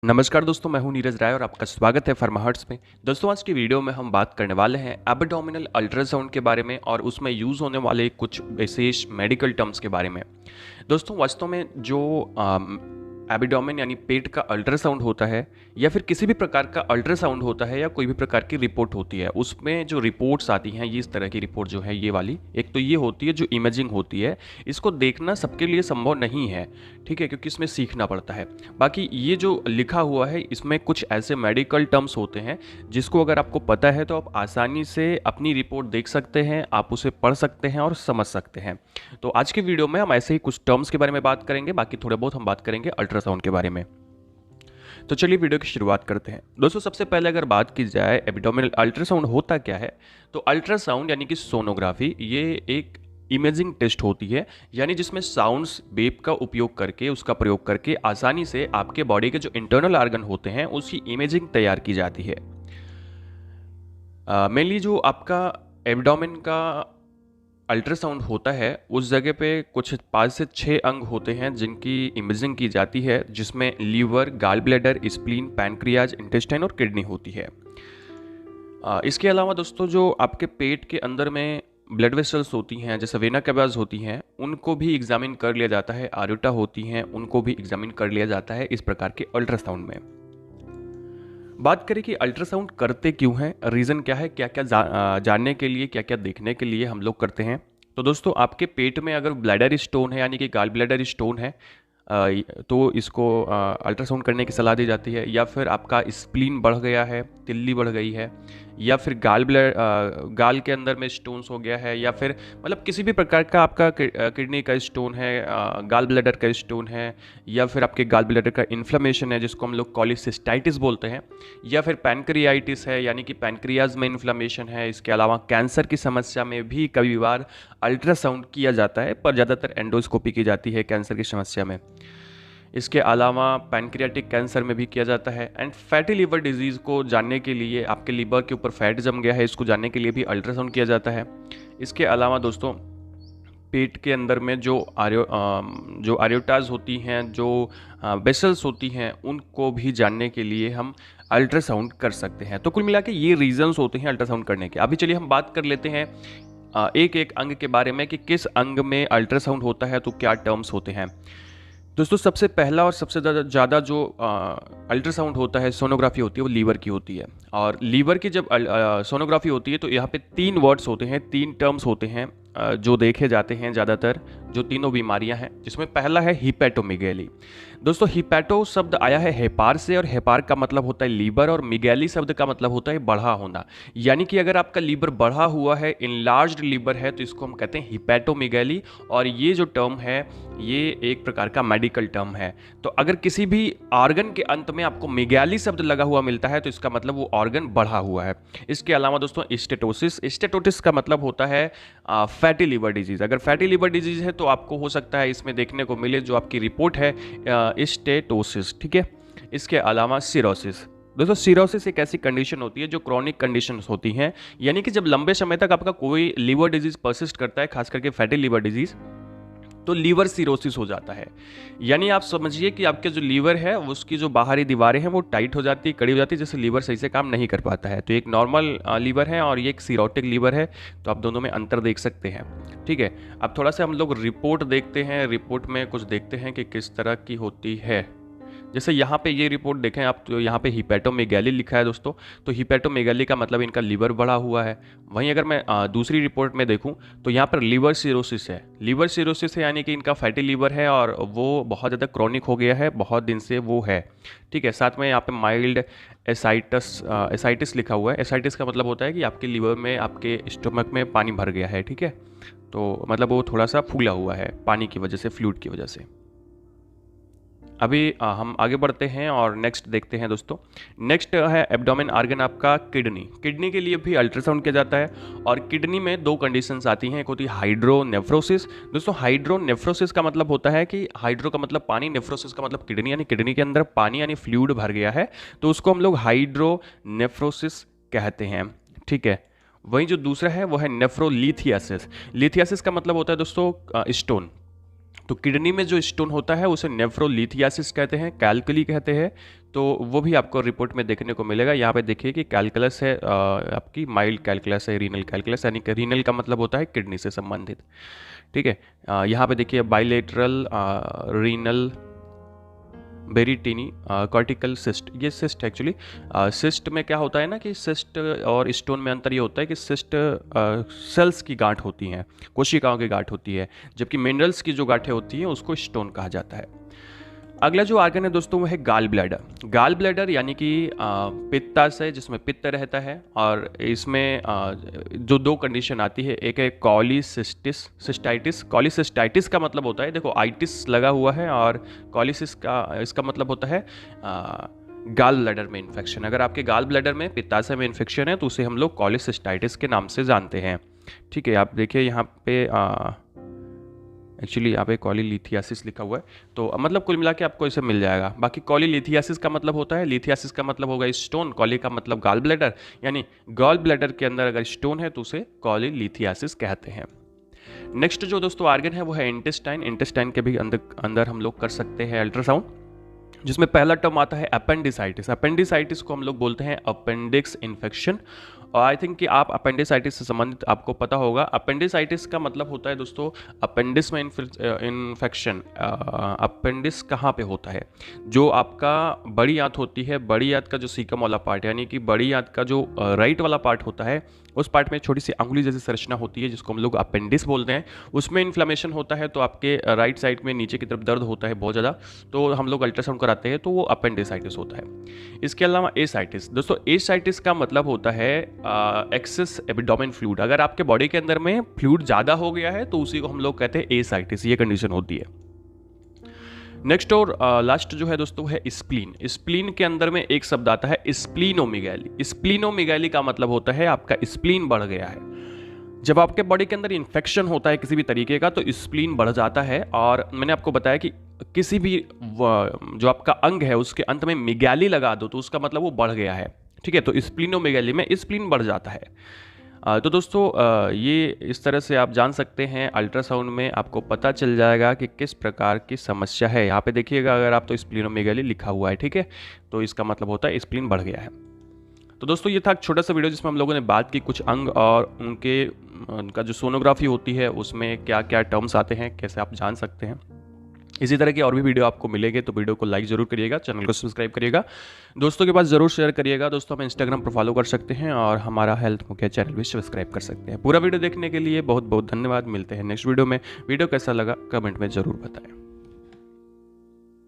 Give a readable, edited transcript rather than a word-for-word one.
नमस्कार दोस्तों, मैं हूं नीरज राय और आपका स्वागत है फार्माहर्ट्स में। दोस्तों, आज की वीडियो में हम बात करने वाले हैं एब्डोमिनल अल्ट्रासाउंड के बारे में और उसमें यूज़ होने वाले कुछ विशेष मेडिकल टर्म्स के बारे में। दोस्तों, वास्तव में जो एब्डोमेन यानी पेट का अल्ट्रासाउंड होता है या फिर किसी भी प्रकार का अल्ट्रासाउंड होता है या कोई भी प्रकार की रिपोर्ट होती है, उसमें जो रिपोर्ट्स आती हैं, ये इस तरह की रिपोर्ट जो है ये वाली, एक तो ये होती है जो इमेजिंग होती है। इसको देखना सबके लिए संभव नहीं है, ठीक है, क्योंकि इसमें सीखना पड़ता है। बाकी ये जो लिखा हुआ है इसमें कुछ ऐसे मेडिकल टर्म्स होते हैं जिसको अगर आपको पता है तो आप आसानी से अपनी रिपोर्ट देख सकते हैं, आप उसे पढ़ सकते हैं और समझ सकते हैं। तो आज की वीडियो में हम ऐसे ही कुछ टर्म्स के बारे में बात करेंगे, बाकी थोड़े बहुत हम बात करेंगे अल्ट्रासाउंड के बारे में। तो चलिए वीडियो की शुरुआत करते हैं। दोस्तों, सबसे पहले अगर बात की जाए एब्डोमिनल अल्ट्रासाउंड होता क्या है, तो अल्ट्रासाउंड यानी कि सोनोग्राफी ये एक इमेजिंग टेस्ट होती है, यानी जिसमें साउंड्स वेव का उपयोग करके, उसका प्रयोग करके आसानी से आपके बॉडी के जो इंटरनल ऑर्गन होते हैं उसकी इमेजिंग तैयार की जाती है। मेनली जो आपका एब्डोमेन का अल्ट्रासाउंड होता है उस जगह पे कुछ 5 से 6 अंग होते हैं जिनकी इमेजिंग की जाती है, जिसमें liver, gall bladder, spleen, pancreas, intestine और किडनी होती है। इसके अलावा दोस्तों, जो आपके पेट के अंदर में ब्लड वेसल्स होती हैं, जैसे वेना कैवास होती हैं, उनको भी एग्जामिन कर लिया जाता है। आर्योटा होती हैं, उनको भी एग्जामिन कर लिया जाता है इस प्रकार के अल्ट्रासाउंड में। बात करें कि अल्ट्रासाउंड करते क्यों हैं, रीज़न क्या है, क्या क्या जानने के लिए, क्या क्या देखने के लिए हम लोग करते हैं। तो दोस्तों, आपके पेट में अगर ब्लैडर स्टोन है यानी कि गाल ब्लैडर स्टोन है, तो इसको अल्ट्रासाउंड करने की सलाह दी जाती है। या फिर आपका स्प्लीन बढ़ गया है, तिल्ली बढ़ गई है, या फिर गाल के अंदर में स्टोन्स हो गया है, या फिर मतलब किसी भी प्रकार का आपका किडनी का स्टोन है, गाल ब्लैडर का स्टोन है, या फिर आपके गाल ब्लैडर का इन्फ्लेमेशन है जिसको हम लोग कॉलिसिस्टाइटिस बोलते हैं, या फिर पैनक्रियाइटिस है यानी कि पैनक्रियाज में इन्फ्लेमेशन है। इसके अलावा कैंसर की समस्या में भी कई बार अल्ट्रासाउंड किया जाता है, पर ज़्यादातर एंडोस्कोपी की जाती है कैंसर की समस्या में। इसके अलावा पैनक्रियाटिक कैंसर में भी किया जाता है। एंड फैटी लीवर डिजीज़ को जानने के लिए, आपके लीवर के ऊपर फैट जम गया है, इसको जानने के लिए भी अल्ट्रासाउंड किया जाता है। इसके अलावा दोस्तों, पेट के अंदर में जो आर्योटाज होती हैं, जो वेसल्स होती हैं, उनको भी जानने के लिए हम अल्ट्रासाउंड कर सकते हैं। तो कुल मिला के ये रीजंस होते हैं अल्ट्रासाउंड करने के। अभी चलिए हम बात कर लेते हैं एक एक अंग के बारे में कि किस अंग में अल्ट्रासाउंड होता है, तो क्या टर्म्स होते हैं। दोस्तों, सबसे पहला और सबसे ज़्यादा जो अल्ट्रासाउंड होता है, सोनोग्राफी होती है, वो लीवर की होती है। और लीवर की जब सोनोग्राफी होती है तो यहाँ पे 3 वर्ड्स होते हैं, 3 टर्म्स होते हैं जो देखे जाते हैं ज़्यादातर, जो तीनों बीमारियां हैं, जिसमें पहला है हिपैटोमेगैली। दोस्तों, हिपैटो शब्द आया है हेपार से, और हेपार का मतलब होता है लीवर, और मेगैली शब्द का मतलब होता है बढ़ा होना। यानी कि अगर आपका लीवर बढ़ा हुआ है, इनलार्ज्ड लीवर है, तो इसको हम कहते हैं हिपैटोमेगैली। और ये जो टर्म है ये एक प्रकार का मेडिकल टर्म है। तो अगर किसी भी ऑर्गन के अंत में आपको मेगैली शब्द लगा हुआ मिलता है तो इसका मतलब वो ऑर्गन बढ़ा हुआ है। इसके अलावा दोस्तों, स्टेटोसिस का मतलब होता है फैटी लीवर डिजीज़। अगर फैटी लीवर डिजीज़ है तो आपको हो सकता है इसमें देखने को मिले जो आपकी रिपोर्ट है स्टेटोसिस, ठीक है। इसके अलावा सिरोसिस। दोस्तों, सिरोसिस एक ऐसी कंडीशन होती है जो क्रॉनिक कंडीशंस होती हैं, यानी कि जब लंबे समय तक आपका कोई लीवर डिजीज़ परसिस्ट करता है, खास करके फैटी लीवर डिजीज़, तो लीवर सिरोसिस हो जाता है। यानी आप समझिए कि आपके जो लीवर है उसकी जो बाहरी दीवारें हैं वो टाइट हो जाती है, कड़ी हो जाती है, जैसे लीवर सही से काम नहीं कर पाता है। तो एक नॉर्मल लीवर है और ये एक सिरोटिक लीवर है, तो आप दोनों में अंतर देख सकते हैं, ठीक है। अब थोड़ा सा हम लोग रिपोर्ट देखते हैं, रिपोर्ट में कुछ देखते हैं कि किस तरह की होती है। जैसे यहाँ पे ये रिपोर्ट देखें आप, तो यहाँ पे हिपैटोमेगैली लिखा है दोस्तों, तो हिपैटोमेगैली का मतलब इनका लीवर बढ़ा हुआ है। वहीं अगर मैं दूसरी रिपोर्ट में देखूँ तो यहाँ पर लीवर सिरोसिस है। लीवर सिरोसिस है यानी कि इनका फैटी लीवर है और वो बहुत ज़्यादा क्रॉनिक हो गया है, बहुत दिन से वो है, ठीक है। साथ में यहाँ पे माइल्ड एसाइटिस लिखा हुआ है। एसाइटिस का मतलब होता है कि आपके लीवर में, आपके स्टमक में पानी भर गया है, ठीक है। तो मतलब वो थोड़ा सा फूला हुआ है पानी की वजह से, फ्लूइड की वजह से। अभी हम आगे बढ़ते हैं और नेक्स्ट देखते हैं दोस्तों। नेक्स्ट है एब्डोमेन ऑर्गन आपका किडनी। किडनी के लिए भी अल्ट्रासाउंड किया जाता है, और किडनी में 2 कंडीशंस आती हैं। एक होती है हाइड्रोनेफ्रोसिस। दोस्तों, हाइड्रोनेफ्रोसिस का मतलब होता है कि हाइड्रो का मतलब पानी, नेफ्रोसिस का मतलब किडनी, यानी किडनी के अंदर पानी यानी फ्लूइड भर गया है, तो उसको हम लोग हाइड्रोनेफ्रोसिस कहते हैं, ठीक है। वहीं जो दूसरा है वो है नेफ्रोलिथियासिस। लिथियासिस का मतलब होता है दोस्तों स्टोन। तो किडनी में जो स्टोन होता है उसे नेफ्रोलिथियासिस कहते हैं, कैलकुली कहते हैं। तो वो भी आपको रिपोर्ट में देखने को मिलेगा। यहाँ पे देखिए कि कैलकुलस है, आपकी माइल्ड कैलकुलस है, रीनल कैलकुलस, यानी कि रीनल का मतलब होता है किडनी से संबंधित। ठीक है, यहाँ पे देखिए बाइलेटरल रीनल बेरिटेनी कॉर्टिकल सिस्ट, ये सिस्ट एक्चुअली, सिस्ट में क्या होता है ना कि सिस्ट और स्टोन में अंतर ये होता है कि सिस्ट सेल्स की गांठ होती हैं, कोशिकाओं की गांठ होती है, जबकि मिनरल्स की जो गांठें होती हैं उसको स्टोन कहा जाता है। अगला जो आर्गन है दोस्तों वो है गाल ब्लैडर। गाल ब्लैडर यानी कि पित्ताशय, जिसमें पित्त रहता है, और इसमें जो दो कंडीशन आती है, एक है कॉलीसिस्टाइटिस। कॉलीसिस्टाइटिस का मतलब होता है, देखो आइटिस लगा हुआ है, और कॉलीसिस का इसका मतलब होता है गाल ब्लैडर में इन्फेक्शन। अगर आपके गाल ब्लैडर में पित्ताशय में इन्फेक्शन है तो उसे हम लोग कॉलीसिस्टाइटिस के नाम से जानते हैं। ठीक है, आप देखिए यहाँ पे एक्चुअली यहाँ पे कॉलीलिथियासिस लिखा हुआ है, तो मतलब कुल मिला के आपको इसे मिल जाएगा। बाकी कॉलीलिथियासिस का मतलब होता है, लिथियासिस का मतलब होगा स्टोन, कॉली का मतलब गाल ब्लैडर, यानी गॉल ब्लैडर के अंदर अगर स्टोन है तो उसे कॉलीलिथियासिस कहते हैं। नेक्स्ट जो दोस्तों आर्गन है वो है इंटेस्टाइन। इंटेस्टाइन के भी अंदर हम लोग कर सकते हैं अल्ट्रासाउंड, जिसमें पहला टर्म आता है अपेंडिसाइटिस। अपेंडिसाइटिस को हम लोग बोलते हैं अपेंडिक्स इन्फेक्शन, और आई थिंक कि आप अपेंडिसाइटिस से संबंधित आपको पता होगा। अपेंडिसाइटिस का मतलब होता है दोस्तों अपेंडिस में इन्फेक्शन। अपेंडिस कहाँ पे होता है? जो आपका बड़ी आंत होती है, बड़ी आंत का जो सीकम वाला पार्ट, यानी कि बड़ी आंत का जो राइट वाला पार्ट होता है, उस पार्ट में छोटी सी अंगुली जैसी संरचना होती है जिसको हम लोग अपेंडिस बोलते हैं। उसमें इन्फ्लेमेशन होता है तो आपके राइट साइड में नीचे की तरफ दर्द होता है बहुत ज़्यादा, तो हम लोग अल्ट्रासाउंड कराते हैं तो वो अपेंडिसाइटिस होता है। इसके अलावा एसाइटिस, दोस्तों एसाइटिस का मतलब होता है एक्सेस एब्डोमेन फ्लूइड। अगर आपके बॉडी के अंदर में फ्लूइड ज़्यादा हो गया है तो उसी को हम लोग कहते हैं एसाइटिस, ये कंडीशन होती है। नेक्स्ट और लास्ट जो है दोस्तों है स्प्लीन। स्प्लीन के अंदर में एक शब्द आता है स्प्लीनोमेगैली। स्प्लीनोमेगैली का मतलब होता है आपका स्प्लीन बढ़ गया है। जब आपके बॉडी के अंदर इन्फेक्शन होता है किसी भी तरीके का तो स्प्लीन बढ़ जाता है, और मैंने आपको बताया कि किसी भी जो आपका अंग है उसके अंत में मिगैली लगा दो तो उसका मतलब वो बढ़ गया है। ठीक है, तो स्प्लीनोमेगैली में स्प्लीन बढ़ जाता है। तो दोस्तों ये इस तरह से आप जान सकते हैं, अल्ट्रासाउंड में आपको पता चल जाएगा कि किस प्रकार की समस्या है। यहाँ पे देखिएगा अगर आप तो स्प्लीनोमेगैली लिखा हुआ है, ठीक है, तो इसका मतलब होता है स्प्लीन बढ़ गया है। तो दोस्तों ये था एक छोटा सा वीडियो जिसमें हम लोगों ने बात की कुछ अंग और उनका जो सोनोग्राफी होती है उसमें क्या क्या टर्म्स आते हैं, कैसे आप जान सकते हैं। इसी तरह की और भी वीडियो आपको मिलेंगे तो वीडियो को लाइक जरूर करिएगा, चैनल को सब्सक्राइब करिएगा, दोस्तों के पास जरूर शेयर करिएगा। दोस्तों हम इंस्टाग्राम पर फॉलो कर सकते हैं और हमारा हेल्थ मुख्य चैनल भी सब्सक्राइब कर सकते हैं। पूरा वीडियो देखने के लिए बहुत बहुत धन्यवाद। मिलते हैं नेक्स्ट वीडियो में। वीडियो कैसा लगा कमेंट में जरूर बताएं।